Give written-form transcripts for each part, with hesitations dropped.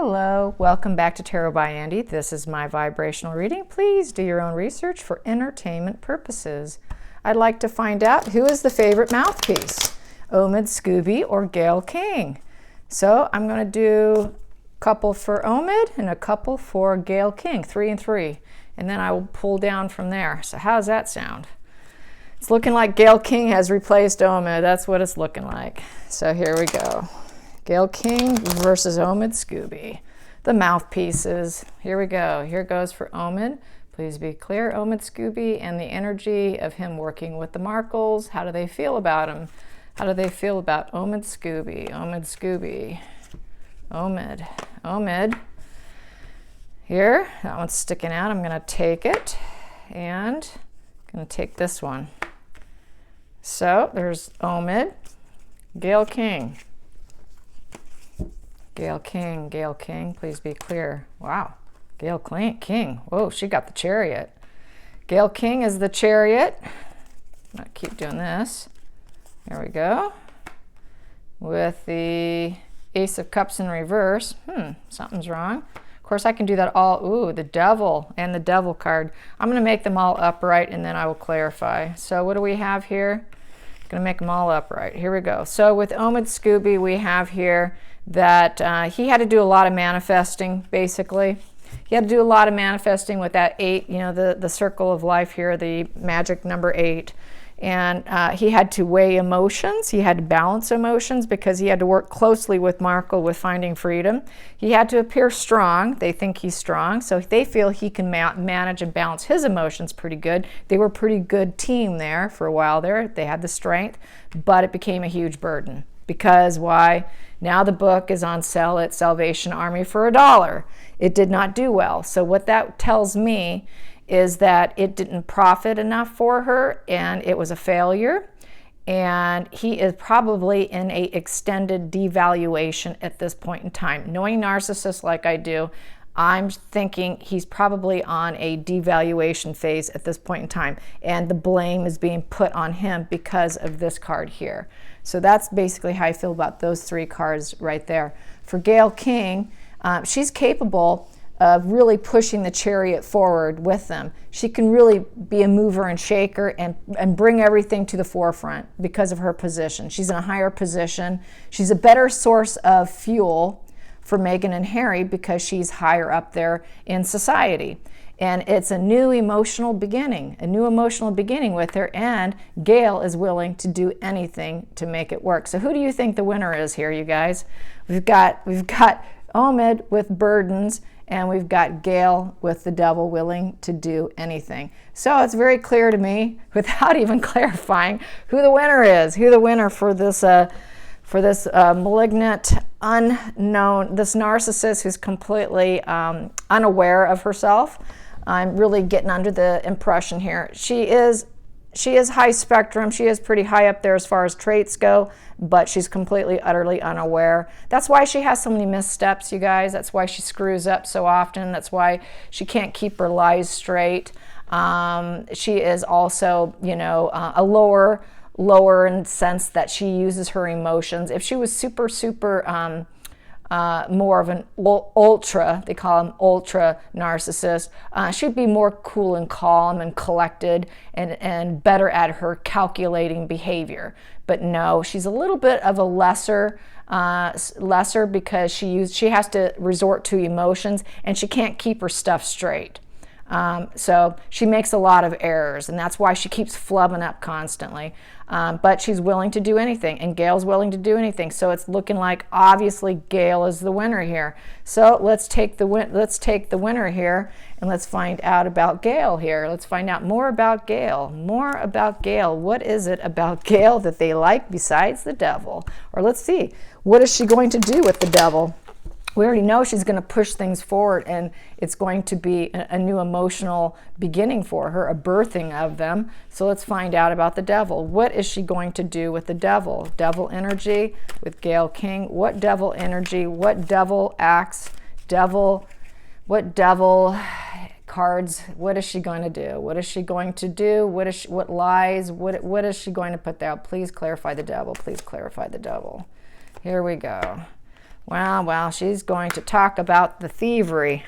Hello, welcome back to Tarot by Andy. This is my vibrational reading. Please do your own research for entertainment purposes. I'd like to find out who is the favorite mouthpiece, Omid Scoobie or Gayle King. So I'm going to do a couple for Omid and a couple for Gayle King, 3 and 3. And then I will pull down from there. So how does that sound? It's looking like Gayle King has replaced Omid. That's what it's looking like. So here we go. Gayle King versus Omid Scoobie. The mouthpieces. Here we go. Here goes for Omid. Please be clear, Omid Scoobie, and the energy of him working with the Markles. How do they feel about him? How do they feel about Omid Scoobie? Omid Scoobie. Omid. Omid. Here, that one's sticking out. I'm going to take it, and I'm going to take this one. So there's Omid. Gayle King. Gayle King, Gayle King, please be clear. Wow, Gayle King. Whoa, she got the Chariot. Gayle King is the Chariot. I'm gonna keep doing this. There we go. With the Ace of Cups in reverse. Something's wrong. Of course, I can do that all. Ooh, the Devil and the Devil card. I'm gonna make them all upright and then I will clarify. So what do we have here? I'm gonna make them all upright. Here we go. So with Omid Scoobie, we have here that he had to do a lot of manifesting, basically. He had to do a lot of manifesting with that 8, you know, the circle of life here, the magic number 8. And he had to weigh emotions. He had to balance emotions because he had to work closely with Markle with finding freedom. He had to appear strong. They think he's strong, so they feel he can manage and balance his emotions pretty good. They were a pretty good team there for a while there. They had the strength, but it became a huge burden. Because why? Now the book is on sale at Salvation Army for $1. It did not do well. So what that tells me is that it didn't profit enough for her and it was a failure. And he is probably in a extended devaluation at this point in time. Knowing narcissists like I do, I'm thinking he's probably on a devaluation phase at this point in time. And the blame is being put on him because of this card here. So that's basically how I feel about those 3 cards right there. For Gayle King, she's capable of really pushing the Chariot forward with them. She can really be a mover and shaker and bring everything to the forefront because of her position. She's in a higher position. She's a better source of fuel for Meghan and Harry because she's higher up there in society. And it's a new emotional beginning with her, and Gayle is willing to do anything to make it work. So who do you think the winner is here, you guys? We've got Omid with burdens, and we've got Gayle with the Devil willing to do anything. So it's very clear to me, without even clarifying, who the winner is, who the winner for this malignant, unknown, this narcissist who's completely unaware of herself. I'm really getting under the impression here. She is high spectrum. She is pretty high up there as far as traits go, but she's completely, utterly unaware. That's why she has so many missteps, you guys. That's why she screws up so often. That's why she can't keep her lies straight. She is also, you know, a lower in the sense that she uses her emotions. If she was super more of an ultra, they call them ultra narcissist, she'd be more cool and calm and collected and better at her calculating behavior. But no, she's a little bit of a lesser because she has to resort to emotions and she can't keep her stuff straight. So she makes a lot of errors, and that's why she keeps flubbing up constantly. But she's willing to do anything, and Gayle's willing to do anything. So it's looking like obviously Gayle is the winner here. So let's take the winner here, and let's find out about Gayle here. Let's find out more about Gayle. More about Gayle. What is it about Gayle that they like besides the Devil? Or let's see, what is she going to do with the Devil? We already know she's going to push things forward, and it's going to be a new emotional beginning for her, a birthing of them. So let's find out about the Devil. What is she going to do with the Devil? Devil energy with Gayle King. What Devil energy? What Devil acts? What Devil cards? What is she going to do? What is she going to do? What lies? What is she going to put there? Please clarify the Devil. Please clarify the Devil. Here we go. Well, she's going to talk about the thievery,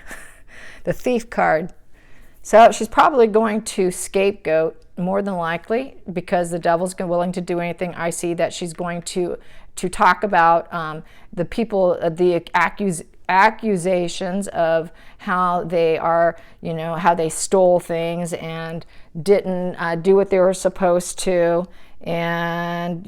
the thief card. So she's probably going to scapegoat, more than likely, because the devil's willing to do anything. I see that she's going to talk about the people, the accusations of how they are, how they stole things and didn't do what they were supposed to, and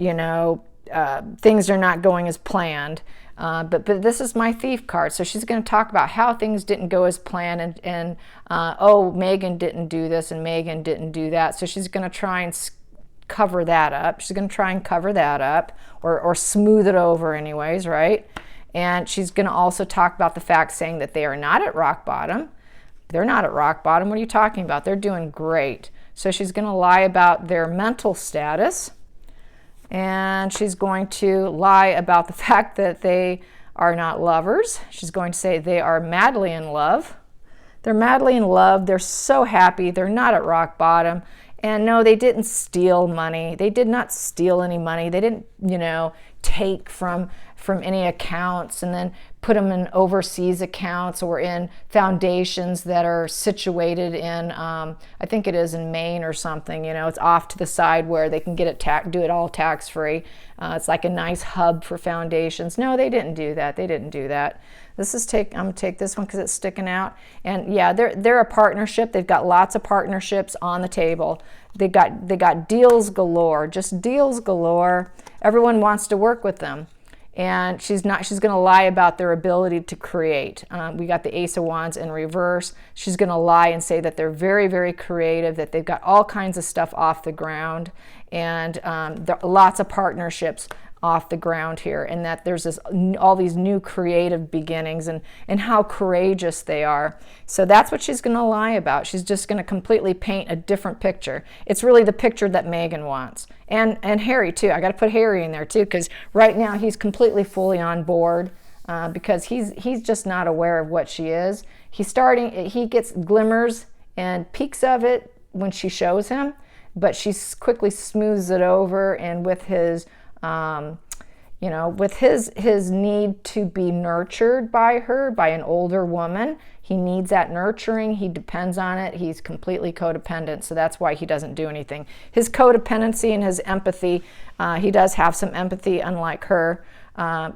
things are not going as planned. But this is my thief card, so she's going to talk about how things didn't go as planned, and oh, Megan didn't do this and Megan didn't do that. So she's going to try and cover that up. She's going to try and cover that up, or smooth it over anyways, right? And she's going to also talk about the fact, saying that they are not at rock bottom. They're not at rock bottom. What are you talking about? They're doing great. So she's going to lie about their mental status. And she's going to lie about the fact that they are not lovers. She's going to say they are madly in love. They're madly in love. They're so happy. They're not at rock bottom. And no, they didn't steal money. They did not steal any money. They didn't, take from any accounts and then put them in overseas accounts or in foundations that are situated in, I think it is in Maine or something. It's off to the side where they can get it do it all tax-free. It's like a nice hub for foundations. No, they didn't do that. They didn't do that. I'm gonna take this one because it's sticking out. And yeah, they're a partnership. They've got lots of partnerships on the table. They got deals galore, just deals galore. Everyone wants to work with them. And she's going to lie about their ability to create. We got the Ace of Wands in reverse. She's going to lie and say that they're very, very creative, that they've got all kinds of stuff off the ground, and there are lots of partnerships off the ground here, and that there's all these new creative beginnings, and how courageous they are. So that's what she's going to lie about. She's just going to completely paint a different picture. It's really the picture that Megan wants. And Harry too. I got to put Harry in there too, because right now he's completely fully on board, because he's just not aware of what she is. He gets glimmers and peaks of it when she shows him, but she quickly smooths it over, and with his with his need to be nurtured by her, by an older woman, he needs that nurturing. He depends on it. He's completely codependent, so that's why he doesn't do anything. His codependency and his empathy, he does have some empathy, unlike her,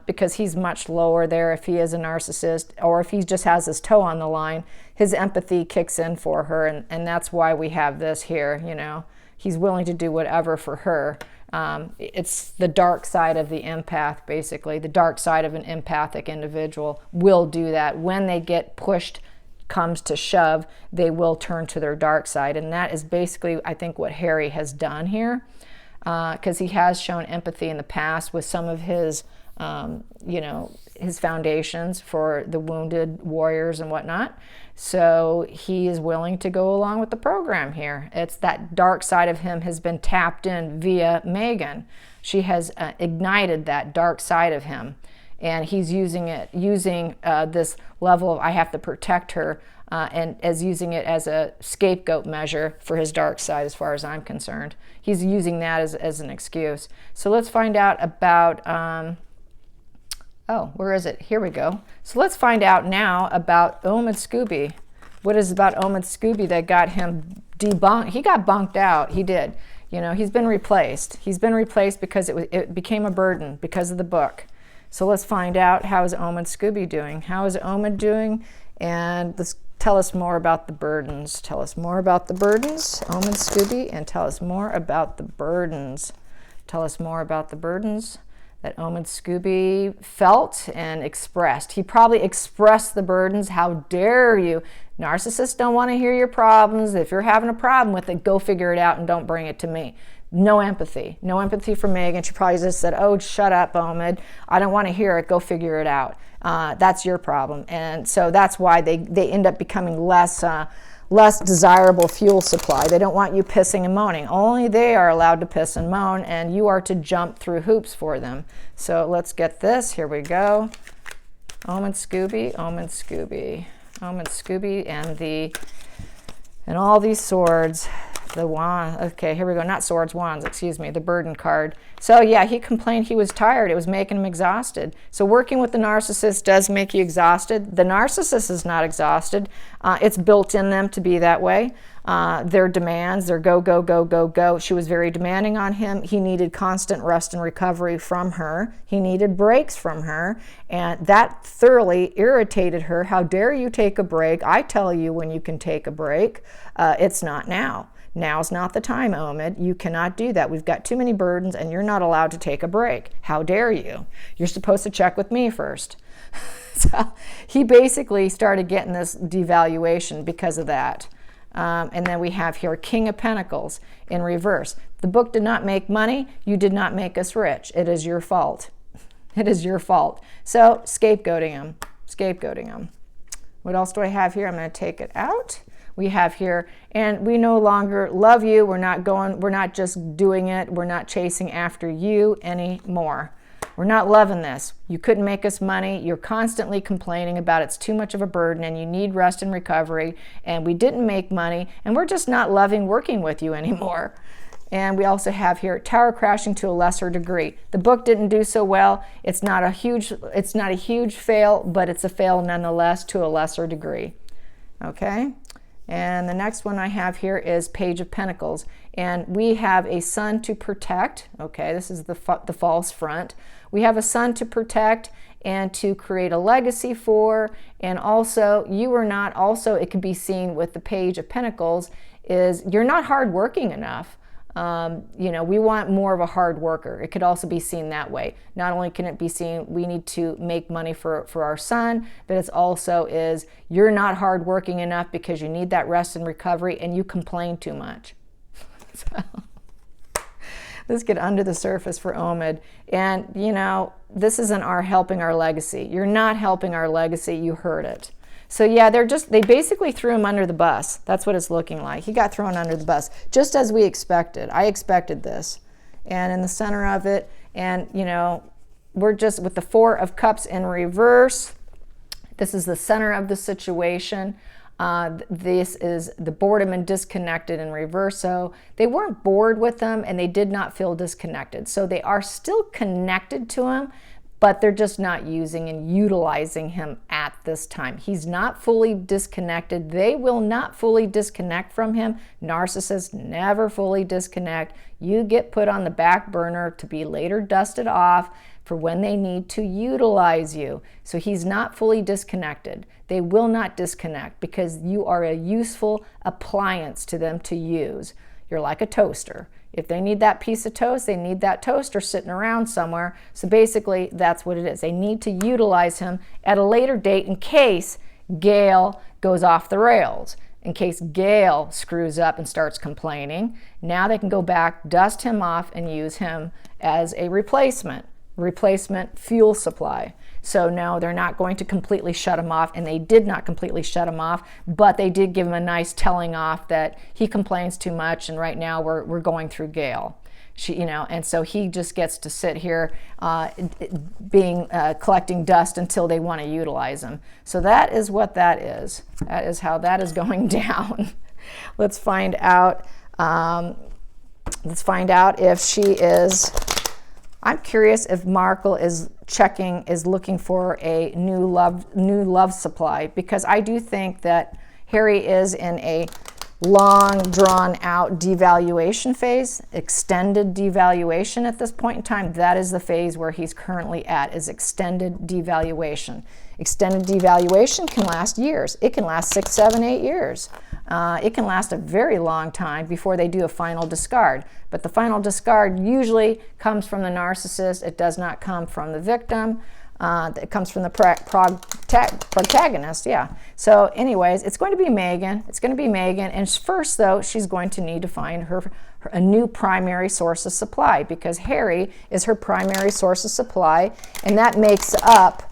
because he's much lower there if he is a narcissist, or if he just has his toe on the line, his empathy kicks in for her, and that's why we have this here, He's willing to do whatever for her. It's the dark side of the empath, basically. The dark side of an empathic individual will do that. When they get pushed, comes to shove, they will turn to their dark side. And that is basically, I think, what Harry has done here, because he has shown empathy in the past with some of his, his foundations for the wounded warriors and whatnot. So he is willing to go along with the program here. It's that dark side of him has been tapped in via Megan. She has ignited that dark side of him, and he's using this level of I have to protect her, and using it as a scapegoat measure for his dark side, as far as I'm concerned. He's using that as an excuse. So let's find out about where is it? Here we go. So let's find out now about Omid Scoobie. What is about Omid Scoobie that got him debunked? He got bunked out. He did. He's been replaced. He's been replaced because it became a burden because of the book. So let's find out, how is Omid Scoobie doing? How is Omid doing? And tell us more about the burdens. Tell us more about the burdens, Omid Scoobie, and tell us more about the burdens. Tell us more about the burdens that Omid Scoobie felt and expressed. He probably expressed the burdens. How dare you? Narcissists don't want to hear your problems. If you're having a problem with it, go figure it out and don't bring it to me. No empathy. No empathy for Megan. She probably just said, oh, shut up, Omid. I don't want to hear it. Go figure it out. That's your problem. And so that's why they end up becoming less desirable fuel supply. They don't want you pissing and moaning. Only they are allowed to piss and moan, and you are to jump through hoops for them. So let's get this. Here we go. Omid Scoobie, Omid Scoobie, Omid Scoobie, and all these swords. The wand. Okay, here we go. Not swords, wands, excuse me, the burden card. So yeah, he complained he was tired. It was making him exhausted. So working with the narcissist does make you exhausted. The narcissist is not exhausted. It's built in them to be that way. Their demands, their go, go, go, go, go. She was very demanding on him. He needed constant rest and recovery from her. He needed breaks from her. And that thoroughly irritated her. How dare you take a break? I tell you when you can take a break. It's not now. Now's not the time, Omid. You cannot do that. We've got too many burdens and you're not allowed to take a break. How dare you? You're supposed to check with me first. So he basically started getting this devaluation because of that. And then we have here King of Pentacles in reverse. The book did not make money. You did not make us rich. It is your fault. It is your fault. So scapegoating him. Scapegoating him. What else do I have here? I'm going to take it out. We have here, and we no longer love you. We're not just doing it. We're not chasing after you anymore. We're not loving this. You couldn't make us money. You're constantly complaining about it's too much of a burden and you need rest and recovery. And we didn't make money and we're just not loving working with you anymore. And we also have here tower crashing to a lesser degree. The book didn't do so well. It's not a huge fail, but it's a fail nonetheless to a lesser degree. Okay? And the next one I have here is Page of Pentacles. And we have a son to protect. Okay, this is the false front. We have a son to protect and to create a legacy for. And also, you are not, also it can be seen with the Page of Pentacles, is you're not hardworking enough. We want more of a hard worker. It could also be seen that way. Not only can it be seen, we need to make money for our son, but it's also is you're not hardworking enough because you need that rest and recovery and you complain too much. So let's get under the surface for Omid. And this isn't helping our legacy. You're not helping our legacy. You heard it. So yeah, they basically threw him under the bus. That's what it's looking like. He got thrown under the bus, just as we expected. I expected this. And in the center of it, and we're just with the Four of Cups in reverse. This is the center of the situation. This is the boredom and disconnected in reverse. So they weren't bored with them and they did not feel disconnected. So they are still connected to him, but they're just not using and utilizing him at this time. He's not fully disconnected. They will not fully disconnect from him. Narcissists never fully disconnect. You get put on the back burner to be later dusted off for when they need to utilize you. So he's not fully disconnected. They will not disconnect because you are a useful appliance to them to use. You're like a toaster. If they need that piece of toast, they need that toaster sitting around somewhere. So basically, that's what it is. They need to utilize him at a later date in case Gayle goes off the rails, in case Gayle screws up and starts complaining. Now they can go back, dust him off, and use him as a replacement fuel supply. So no, they're not going to completely shut him off, and they did not completely shut him off, but they did give him a nice telling off that he complains too much, and right now we're going through Gayle. And so he just gets to sit here collecting dust until they want to utilize him. So that is what that is. That is how that is going down. Let's find out. If she is. I'm curious if Markle is looking for a new love supply, because I do think that Harry is in a long, drawn-out devaluation phase, extended devaluation at this point in time. That is the phase where he's currently at, is extended devaluation. Extended devaluation can last years. It can last 6, 7, 8 years. It can last a very long time before they do a final discard. But the final discard usually comes from the narcissist. It does not come from the victim. It comes from the protagonist, yeah. So anyways, it's going to be Megan. It's going to be Megan. And first, though, she's going to need to find a new primary source of supply, because Harry is her primary source of supply. And that makes up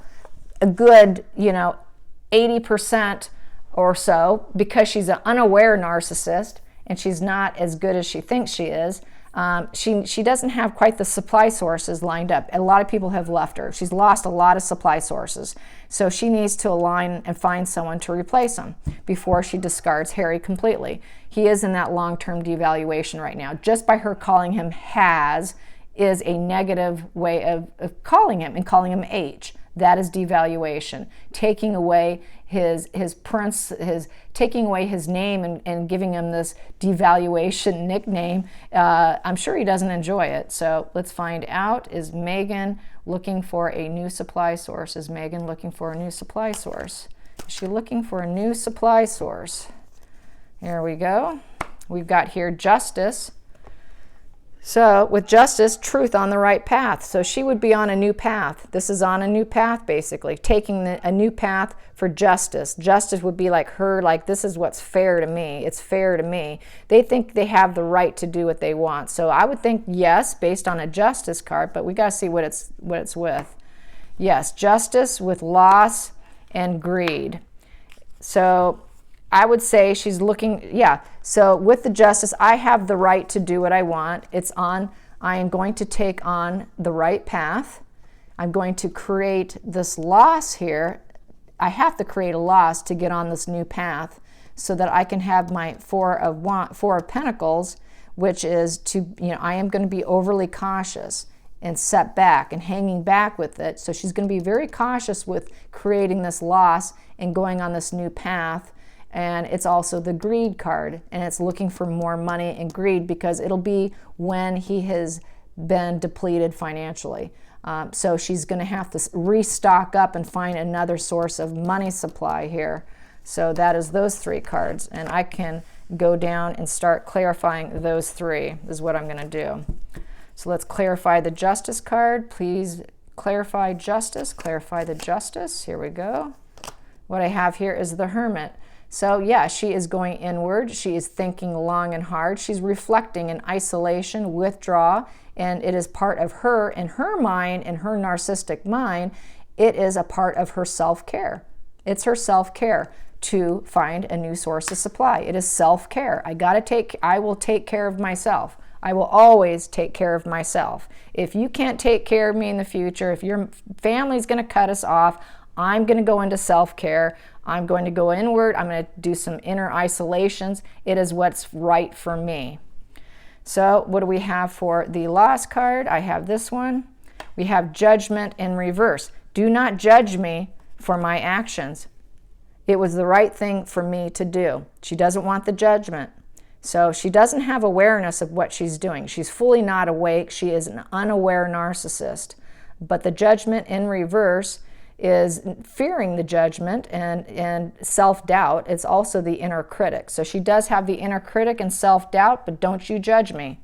a good, 80% or so, because she's an unaware narcissist and she's not as good as she thinks she is. She doesn't have quite the supply sources lined up. A lot of people have left her. She's lost a lot of supply sources. So she needs to align and find someone to replace him before she discards Harry completely. He is in that long-term devaluation right now. Just by her calling him has is a negative way of calling him, and calling him H. That is devaluation, taking away his taking away his name and giving him this devaluation nickname. I'm sure he doesn't enjoy it. So let's find out. Is Megan looking for a new supply source? Is Megan looking for a new supply source? Is she looking for a new supply source? Here we go. We've got here justice. So with justice, truth on the right path. So she would be on a new path. This is on a new path, basically, taking a new path for justice. Justice would be like her, like, this is what's fair to me. It's fair to me. They think they have the right to do what they want. So I would think yes, based on a justice card, but we got to see what it's with. Yes, justice with loss and greed. So I would say she's looking, yeah. So with the justice, I have the right to do what I want. I am going to take on the right path. I'm going to create this loss here. I have to create a loss to get on this new path so that I can have my Four of Pentacles, which is to, I am going to be overly cautious and set back and hanging back with it. So she's going to be very cautious with creating this loss and going on this new path. And it's also the greed card, and it's looking for more money and greed because it'll be when he has been depleted financially. So she's going to have to restock up and find another source of money supply here. So that is those three cards, and I can go down and start clarifying those three is what I'm going to do. So let's clarify the justice card. Please clarify justice, clarify the justice. Here we go. What I have here is the Hermit. So yeah, she is going inward. She is thinking long and hard. She's reflecting in isolation, withdraw, and it is part of her, in her mind, in her narcissistic mind, it is a part of her self-care. It's her self-care to find a new source of supply. It is self-care. I will take care of myself. I will always take care of myself. If you can't take care of me in the future, if your family's going to cut us off, I'm going to go into self-care. I'm going to go inward. I'm going to do some inner isolations. It is what's right for me. So what do we have for the loss card? I have this one. We have judgment in reverse. Do not judge me for my actions. It was the right thing for me to do. She doesn't want the judgment. So she doesn't have awareness of what she's doing. She's fully not awake. She is an unaware narcissist. But the judgment in reverse is fearing the judgment and self-doubt. It's also the inner critic. So she does have the inner critic and self-doubt, but don't you judge me.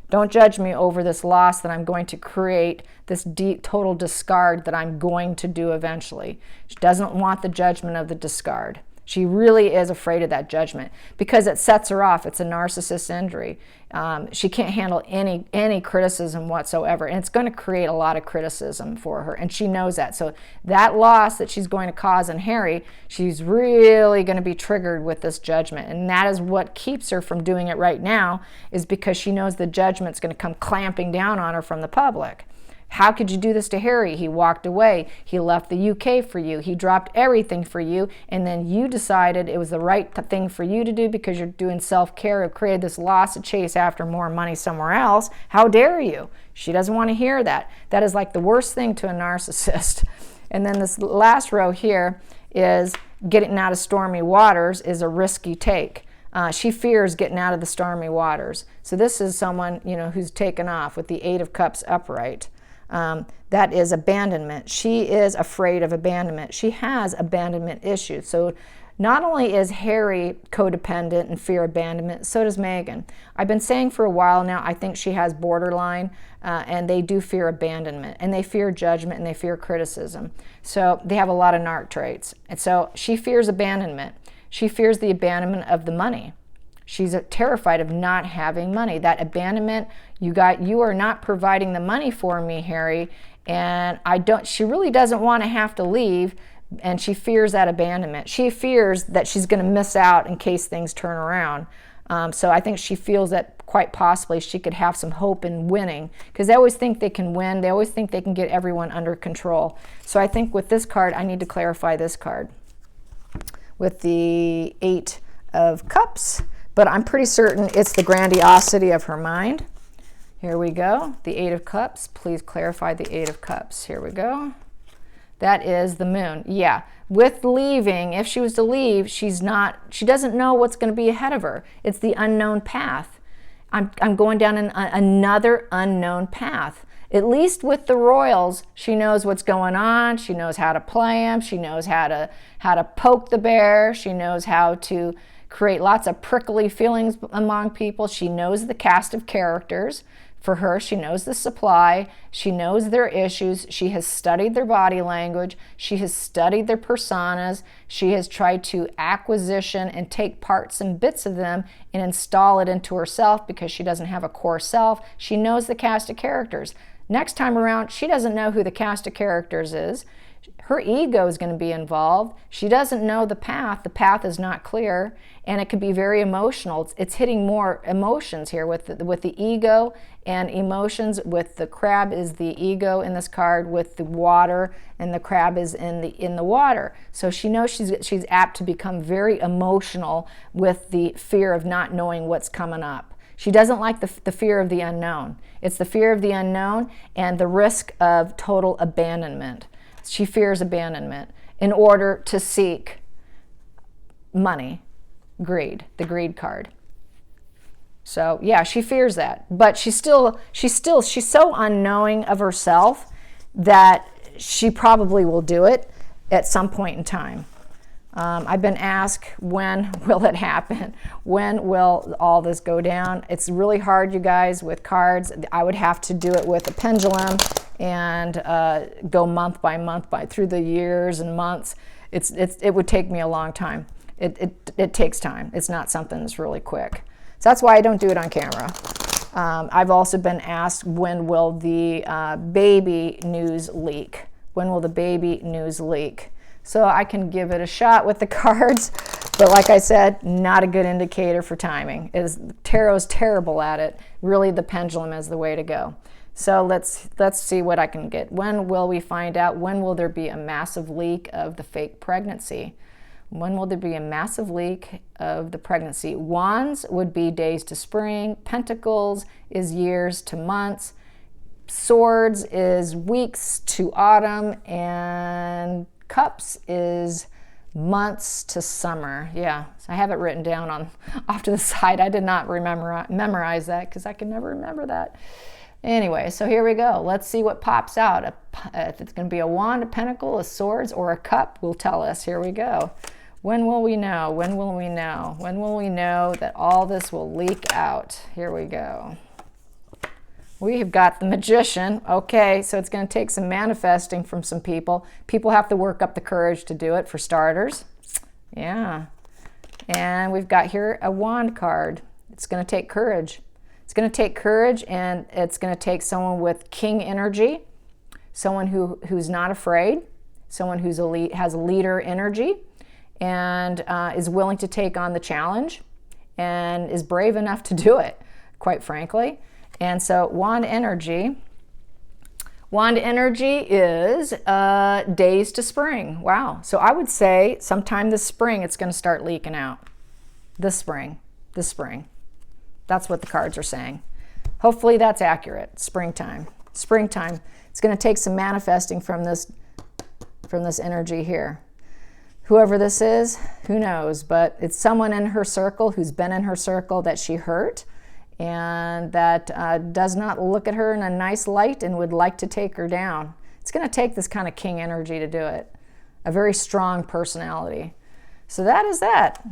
Don't judge me over this loss that I'm going to create, this deep total discard that I'm going to do eventually. She doesn't want the judgment of the discard. She really is afraid of that judgment because it sets her off. It's a narcissist injury. She can't handle any criticism whatsoever, and it's going to create a lot of criticism for her, and she knows that. So that loss that she's going to cause in Harry, she's really going to be triggered with this judgment, and that is what keeps her from doing it right now, is because she knows the judgment's going to come clamping down on her from the public. How could you do this to Harry? He walked away. He left the UK for you. He dropped everything for you, and then you decided it was the right thing for you to do because you're doing self-care, have created this loss to chase after more money somewhere else. How dare you? She doesn't want to hear that. That is like the worst thing to a narcissist. And then this last row here is getting out of stormy waters is a risky take. She fears getting out of the stormy waters. So this is someone, who's taken off with the Eight of Cups upright. That is abandonment. She is afraid of abandonment. She has abandonment issues. So not only is Harry codependent and fear abandonment, so does Megan. I've been saying for a while now, I think she has borderline, and they do fear abandonment, and they fear judgment, and they fear criticism. So they have a lot of narc traits. And so she fears abandonment. She fears the abandonment of the money. She's terrified of not having money. That abandonment, you are not providing the money for me, Harry, and she really doesn't want to have to leave, and she fears that abandonment. She fears that she's going to miss out in case things turn around. So I think she feels that quite possibly she could have some hope in winning, because they always think they can win. They always think they can get everyone under control. So I think with this card, I need to clarify this card with the 8 of Cups, but I'm pretty certain it's the grandiosity of her mind. Here we go. The 8 of Cups. Please clarify the 8 of Cups. Here we go. That is the Moon. Yeah. With leaving, if she was to leave, she doesn't know what's going to be ahead of her. It's the unknown path. I'm going down another unknown path. At least with the royals, she knows what's going on. She knows how to play them. She knows how to poke the bear. She knows how to create lots of prickly feelings among people. She knows the cast of characters. For her, she knows the supply. She knows their issues. She has studied their body language. She has studied their personas. She has tried to acquisition and take parts and bits of them and install it into herself, because she doesn't have a core self. She knows the cast of characters. Next time around, she doesn't know who the cast of characters is. Her ego is going to be involved. She doesn't know the path. The path is not clear, and it could be very emotional. It's hitting more emotions here with the ego and emotions. With the crab is the ego in this card, with the water, and the crab is in the water. So she knows she's apt to become very emotional with the fear of not knowing what's coming up. She doesn't like the fear of the unknown. It's the fear of the unknown and the risk of total abandonment. She fears abandonment in order to seek money, greed, the greed card. So yeah, she fears that, but she's so unknowing of herself that she probably will do it at some point in time. I've been asked, when will it happen? When will all this go down? It's really hard, you guys, with cards. I would have to do it with a pendulum and go month by month through the years and months. It would take me a long time. It takes time. It's not something that's really quick. So that's why I don't do it on camera. I've also been asked, when will the baby news leak? When will the baby news leak? So I can give it a shot with the cards, but like I said, not a good indicator for timing. Tarot's terrible at it. Really, the pendulum is the way to go. So let's see what I can get. When will we find out? When will there be a massive leak of the fake pregnancy? When will there be a massive leak of the pregnancy? Wands would be days to spring. Pentacles is years to months. Swords is weeks to autumn. And Cups is months to summer. Yeah, so I have it written down off to the side. I did not memorize that, because I can never remember that. Anyway, so here we go. Let's see what pops out. If it's going to be a wand, a pentacle, a swords, or a cup will tell us. Here we go. When will we know? When will we know? When will we know that all this will leak out? Here we go. We have got the Magician. Okay, so it's going to take some manifesting from some people. People have to work up the courage to do it, for starters. Yeah. And we've got here a Wand card. It's going to take courage. It's going to take courage, and it's going to take someone with King energy, someone who's not afraid, someone who's has leader energy, and is willing to take on the challenge, and is brave enough to do it, quite frankly. And so Wand energy is days to spring. Wow. So I would say sometime this spring it's going to start leaking out. This spring. That's what the cards are saying. Hopefully that's accurate. Springtime. It's going to take some manifesting from this energy here. Whoever this is, who knows? But it's someone in her circle who's been in her circle that she hurt, and that does not look at her in a nice light and would like to take her down. It's going to take this kind of King energy to do it. A very strong personality. So that is that.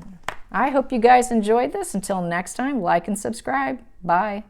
I hope you guys enjoyed this. Until next time, like and subscribe. Bye.